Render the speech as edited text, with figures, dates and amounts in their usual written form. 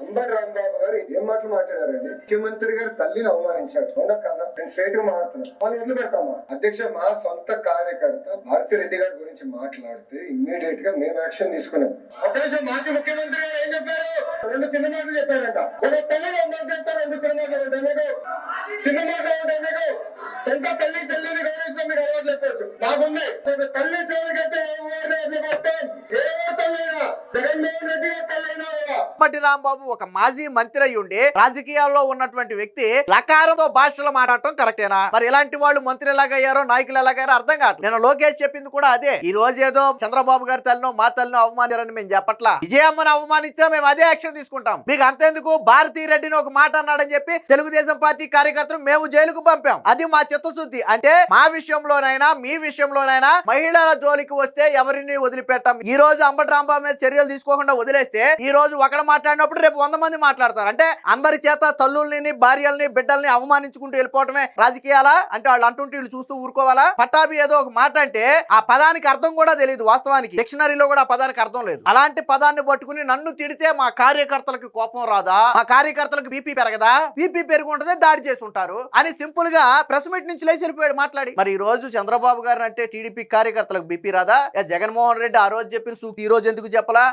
అంబటి రాంబాబు గారు ఏం మాటలు మాట్లాడారండి? ముఖ్యమంత్రి గారు తల్లిని అవమానించాడు, అవునా కాదా? నేను స్ట్రైట్ గా మాట్లాడుతున్నా. వాళ్ళు ఎట్లు పెడతామా? అధ్యక్ష, మా సొంత కార్యకర్త భారతిరెడ్డి గారి గురించి మాట్లాడితే ఇమ్మీడియట్ గా మేము యాక్షన్ తీసుకున్నాం. ఒక నిమిషం, మాజీ ముఖ్యమంత్రి గారు ఏం చెప్పారు? రెండు చిన్న మాటలు చెప్పారంట. ఒక తల్లిని అవమానిస్తారు, రెండు చిన్న మాటలు. చిన్న మాటలు సొంత తల్లిని గౌరవించడం మీకు అలవాటు లేకపోవచ్చు, నాకుంది. తల్లి చోటుకైతే ఏ తల్లైనా జగన్మోహన్ రెడ్డి గారి తల్లైనా అంబటి రాంబాబు ఒక మాజీ మంత్రి అయి ఉండి రాజకీయాల్లో ఉన్నటువంటి వ్యక్తి లకారంతో భాషలో మాట్లాడటం కరెక్టేనా? మరి ఇలాంటి వాళ్ళు మంత్రులు ఎలాగయ్యారో నాయకులు ఎలాగయ్యారో అర్థం కాదు. నేను లోకేష్ చెప్పింది కూడా అదే. ఈ రోజు ఏదో చంద్రబాబు గారి తల్లినో మా తల్లినో అవమానించారని మేము చెప్పట్లా. విజయమ్మని అవమానించినా మేము అదే యాక్షన్ తీసుకుంటాం. మీకు అంతేందుకు భారతీరెడ్డిని ఒక మాట అన్నాడని చెప్పి తెలుగుదేశం పార్టీ కార్యకర్తలు మేము జైలుకు పంపాం. అది మా చిత్తశుద్ధి. అంటే మా విషయంలోనైనా మీ విషయంలోనైనా మహిళల జోలికి వస్తే ఎవరిని వదిలిపెట్టాం. ఈ రోజు అంబటి రాంబాబు మీద చర్యలు తీసుకోకుండా వదిలేస్తే ఈ రోజు ఒకడు మాట్లాడినప్పుడు రేపు 100 మంది మాట్లాడతారు. అంటే అందరి చేత తల్లుల్ని భార్యల్ని బిడ్డల్ని అవమానించుకుంటూ వెళ్ళిపోవటమే రాజకీయాలా? అంటే వాళ్ళు అంటుంటే వీళ్ళు చూస్తూ ఊరుకోవాలా? పట్టాభి ఏదో ఒక మాట అంటే ఆ పదానికి అర్థం కూడా తెలియదు. వాస్తవానికి డిక్షనరీలో కూడా ఆ పదానికి అర్థం లేదు. అలాంటి పదాన్ని పట్టుకుని నన్ను తిడితే మా కార్యకర్తలకు కోపం రాదా? మా కార్యకర్తలకు బీపీ పెరగదా? బీపీ పెరుగుంటదే దాడి చేసి ఉంటారు అని సింపుల్ గా ప్రెస్ మీట్ నుంచి లేచి వెళ్ళిపోయాడు మాట్లాడి. మరి ఈ రోజు చంద్రబాబు గారు అంటే టీడీపీ కార్యకర్తలకు బీపీ రాదా? జగన్మోహన్ రెడ్డి ఆ రోజు చెప్పిన సూట్ ఈ రోజు ఎందుకు చెప్పలా?